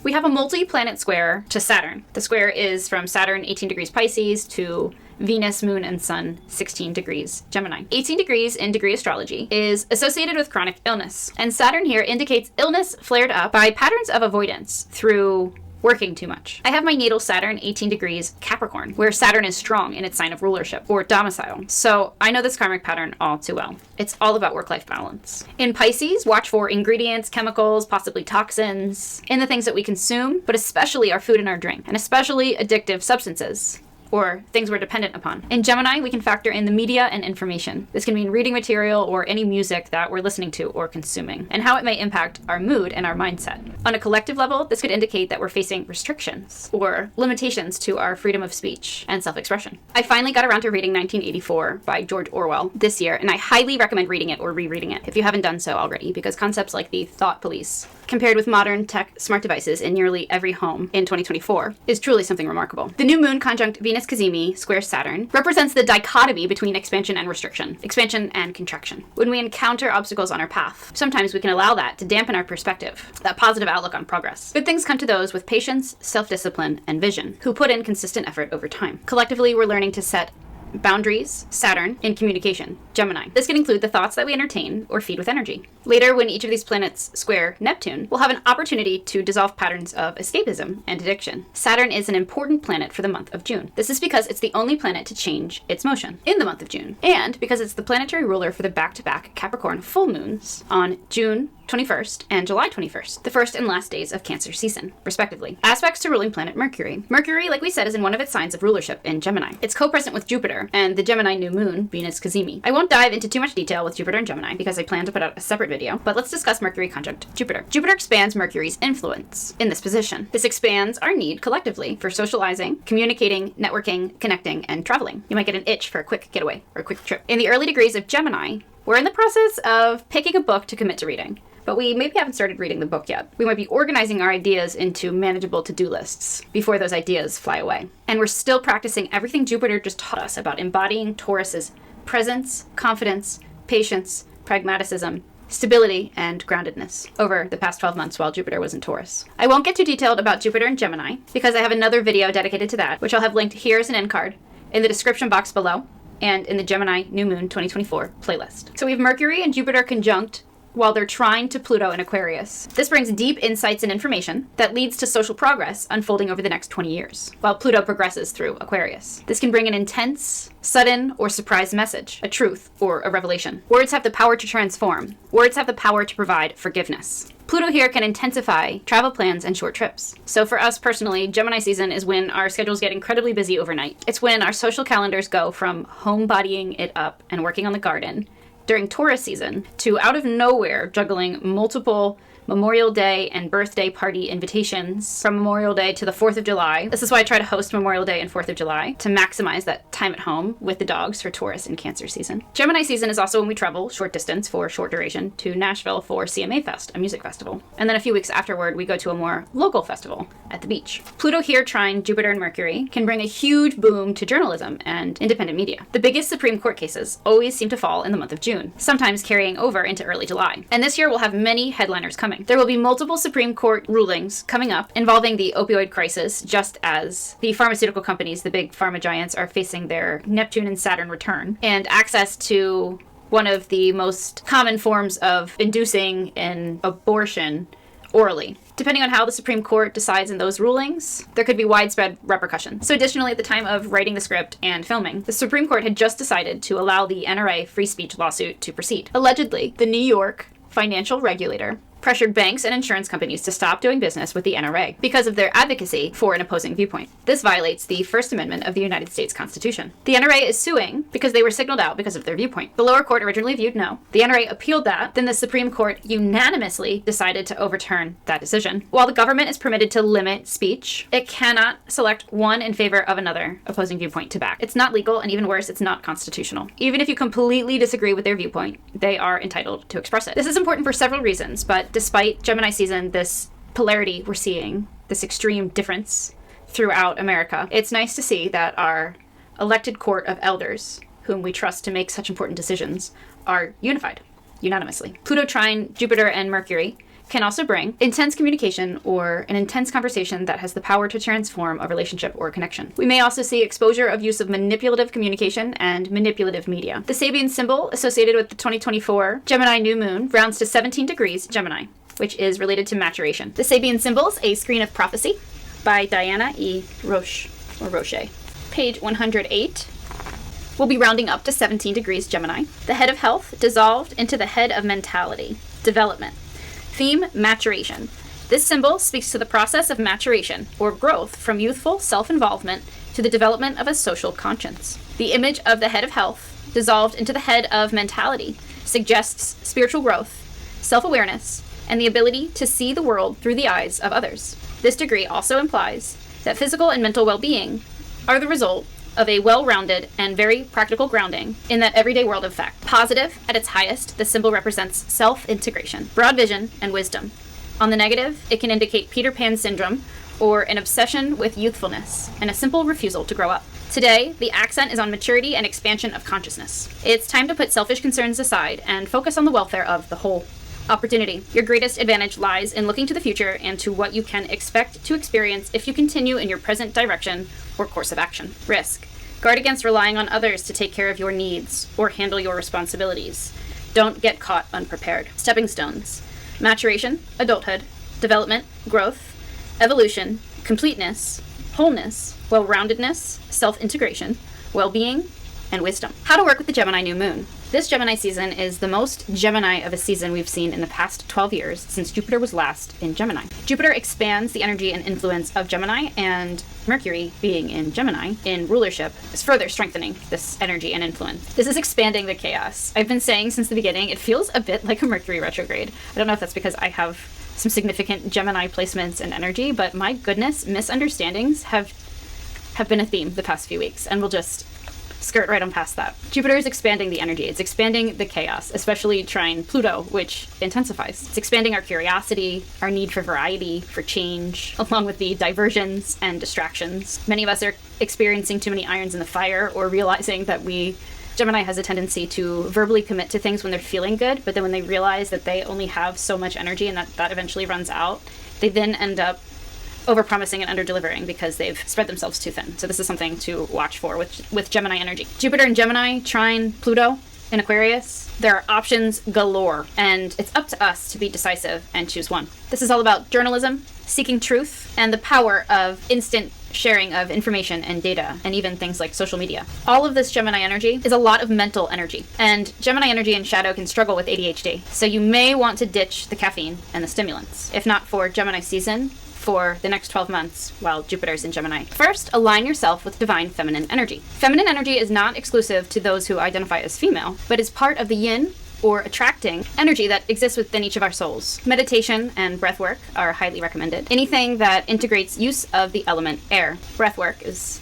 We have a multi-planet square to Saturn. The square is from Saturn 18 degrees Pisces to Venus, Moon, and Sun 16 degrees Gemini. 18 degrees in degree astrology is associated with chronic illness. And Saturn here indicates illness flared up by patterns of avoidance through working too much. I have my natal Saturn 18 degrees Capricorn, where Saturn is strong in its sign of rulership or domicile. So I know this karmic pattern all too well. It's all about work-life balance. In Pisces, watch for ingredients, chemicals, possibly toxins in the things that we consume, but especially our food and our drink, and especially addictive substances or things we're dependent upon. In Gemini, we can factor in the media and information. This can mean reading material or any music that we're listening to or consuming, and how it may impact our mood and our mindset. On a collective level, this could indicate that we're facing restrictions or limitations to our freedom of speech and self-expression. I finally got around to reading 1984 by George Orwell this year, and I highly recommend reading it or rereading it if you haven't done so already, because concepts like the thought police, compared with modern tech smart devices in nearly every home in 2024, is truly something remarkable. The new moon conjunct Venus Cazimi square Saturn represents the dichotomy between expansion and restriction, expansion and contraction. When we encounter obstacles on our path, sometimes we can allow that to dampen our perspective, that positive outlook on progress. Good things come to those with patience, self-discipline, and vision, who put in consistent effort over time. Collectively, we're learning to set boundaries, Saturn, in communication, Gemini. This can include the thoughts that we entertain or feed with energy. Later, when each of these planets square Neptune, we'll have an opportunity to dissolve patterns of escapism and addiction. Saturn is an important planet for the month of June. This is because it's the only planet to change its motion in the month of June, and because it's the planetary ruler for the back-to-back Capricorn full moons on June 21st and July 21st, the first and last days of Cancer season, respectively. Aspects to ruling planet Mercury. Mercury, like we said, is in one of its signs of rulership in Gemini. It's co-present with Jupiter and the Gemini New Moon, Venus Cazimi. I won't dive into too much detail with Jupiter and Gemini because I plan to put out a separate video, but let's discuss Mercury conjunct Jupiter. Jupiter expands Mercury's influence in this position. This expands our need collectively for socializing, communicating, networking, connecting, and traveling. You might get an itch for a quick getaway or a quick trip. In the early degrees of Gemini, we're in the process of picking a book to commit to reading, but we maybe haven't started reading the book yet. We might be organizing our ideas into manageable to-do lists before those ideas fly away. And we're still practicing everything Jupiter just taught us about embodying Taurus's presence, confidence, patience, pragmatism, stability, and groundedness over the past 12 months while Jupiter was in Taurus. I won't get too detailed about Jupiter and Gemini because I have another video dedicated to that, which I'll have linked here as an end card in the description box below and in the Gemini New Moon 2024 playlist. So we have Mercury and Jupiter conjunct while they're trine to Pluto in Aquarius. This brings deep insights and information that leads to social progress unfolding over the next 20 years, while Pluto progresses through Aquarius. This can bring an intense, sudden, or surprise message, a truth, or a revelation. Words have the power to transform. Words have the power to provide forgiveness. Pluto here can intensify travel plans and short trips. So for us personally, Gemini season is when our schedules get incredibly busy overnight. It's when our social calendars go from homebodying it up and working on the garden during Taurus season to out of nowhere juggling multiple Memorial Day and birthday party invitations from Memorial Day to the 4th of July. This is why I try to host Memorial Day and 4th of July to maximize that time at home with the dogs for Taurus and Cancer season. Gemini season is also when we travel short distance for short duration to Nashville for CMA Fest, a music festival. And then a few weeks afterward, we go to a more local festival at the beach. Pluto here trine Jupiter and Mercury can bring a huge boom to journalism and independent media. The biggest Supreme Court cases always seem to fall in the month of June, sometimes carrying over into early July. And this year we'll have many headliners coming. There will be multiple Supreme Court rulings coming up involving the opioid crisis, just as the pharmaceutical companies, the big pharma giants, are facing their Neptune and Saturn return, and access to one of the most common forms of inducing an abortion orally. Depending on how the Supreme Court decides in those rulings, there could be widespread repercussions. So additionally, at the time of writing the script and filming, the Supreme Court had just decided to allow the NRA free speech lawsuit to proceed. Allegedly, the New York financial regulator pressured banks and insurance companies to stop doing business with the NRA because of their advocacy for an opposing viewpoint. This violates the First Amendment of the United States Constitution. The NRA is suing because they were signaled out because of their viewpoint. The lower court originally viewed no. The NRA appealed that. Then the Supreme Court unanimously decided to overturn that decision. While the government is permitted to limit speech, it cannot select one in favor of another opposing viewpoint to back. It's not legal, and even worse, it's not constitutional. Even if you completely disagree with their viewpoint, they are entitled to express it. This is important for several reasons, but despite Gemini season, this polarity we're seeing, this extreme difference throughout America, it's nice to see that our elected court of elders, whom we trust to make such important decisions, are unified unanimously. Pluto trine Jupiter and Mercury can also bring intense communication or an intense conversation that has the power to transform a relationship or connection. We may also see exposure of use of manipulative communication and manipulative media. The Sabian symbol associated with the 2024 Gemini New Moon rounds to 17 degrees Gemini, which is related to maturation. The Sabian symbols, A Screen of Prophecy by Diana E. Roche, or Roche. Page 108. We'll be rounding up to 17 degrees Gemini. The head of health dissolved into the head of mentality, development. Theme, maturation. This symbol speaks to the process of maturation, or growth, from youthful self-involvement to the development of a social conscience. The image of the head of health, dissolved into the head of mentality, suggests spiritual growth, self-awareness, and the ability to see the world through the eyes of others. This degree also implies that physical and mental well-being are the result of a well-rounded and very practical grounding in that everyday world of fact. Positive, at its highest, the symbol represents self-integration, broad vision, and wisdom. On the negative, it can indicate Peter Pan syndrome or an obsession with youthfulness and a simple refusal to grow up. Today, the accent is on maturity and expansion of consciousness. It's time to put selfish concerns aside and focus on the welfare of the whole. Opportunity. Your greatest advantage lies in looking to the future and to what you can expect to experience if you continue in your present direction or course of action. Risk. Guard against relying on others to take care of your needs or handle your responsibilities. Don't get caught unprepared. Stepping stones. Maturation, adulthood, development, growth, evolution, completeness, wholeness, well-roundedness, self-integration, well-being, and wisdom. How to work with the Gemini New Moon. This Gemini season is the most Gemini of a season we've seen in the past 12 years since Jupiter was last in Gemini. Jupiter expands the energy and influence of Gemini, and Mercury, being in Gemini, in rulership, is further strengthening this energy and influence. This is expanding the chaos. I've been saying since the beginning, it feels a bit like a Mercury retrograde. I don't know if that's because I have some significant Gemini placements and energy, but my goodness, misunderstandings have been a theme the past few weeks, and we'll just skirt right on past that. Jupiter is expanding the energy. It's expanding the chaos, especially trine Pluto, which intensifies. It's expanding our curiosity, our need for variety, for change, along with the diversions and distractions. Many of us are experiencing too many irons in the fire, or realizing that Gemini has a tendency to verbally commit to things when they're feeling good, but then when they realize that they only have so much energy and that eventually runs out, they then end up overpromising and underdelivering because they've spread themselves too thin. So this is something to watch for with Gemini energy. Jupiter in Gemini, trine Pluto in Aquarius. There are options galore, and it's up to us to be decisive and choose one. This is all about journalism, seeking truth, and the power of instant sharing of information and data, and even things like social media. All of this Gemini energy is a lot of mental energy, and Gemini energy in shadow can struggle with ADHD. So you may want to ditch the caffeine and the stimulants, if not for Gemini season, for the next 12 months while Jupiter's in Gemini. First, align yourself with divine feminine energy. Feminine energy is not exclusive to those who identify as female, but is part of the yin, or attracting, energy that exists within each of our souls. Meditation and breath work are highly recommended. Anything that integrates use of the element air. Breath work is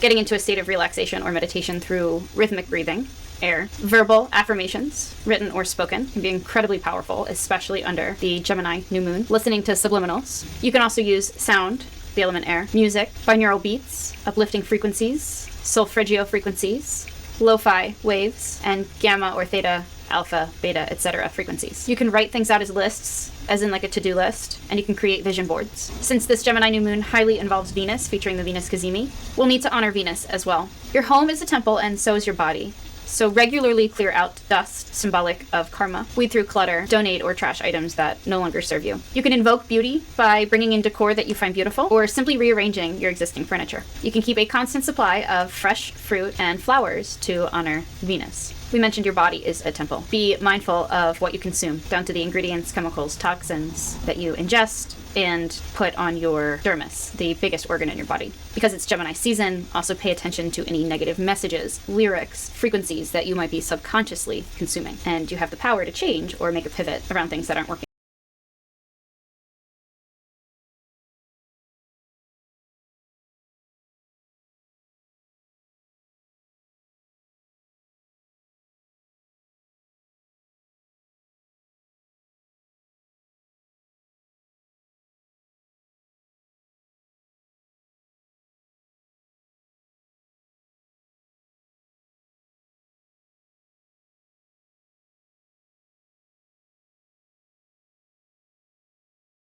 getting into a state of relaxation or meditation through rhythmic breathing. Air. Verbal affirmations, written or spoken, can be incredibly powerful, especially under the Gemini New Moon. Listening to subliminals. You can also use sound, the element air, music, binaural beats, uplifting frequencies, solfeggio frequencies, lo-fi waves, and gamma or theta, alpha, beta, etc. frequencies. You can write things out as lists, as in like a to-do list, and you can create vision boards. Since this Gemini New Moon highly involves Venus, featuring the Venus Cazimi, we'll need to honor Venus as well. Your home is a temple, and so is your body. So regularly clear out dust, symbolic of karma. Weed through clutter, donate or trash items that no longer serve you. You can invoke beauty by bringing in decor that you find beautiful, or simply rearranging your existing furniture. You can keep a constant supply of fresh fruit and flowers to honor Venus. We mentioned your body is a temple. Be mindful of what you consume, down to the ingredients, chemicals, toxins that you ingest and put on your dermis, the biggest organ in your body. Because it's Gemini season, also pay attention to any negative messages, lyrics, frequencies that you might be subconsciously consuming. And you have the power to change or make a pivot around things that aren't working.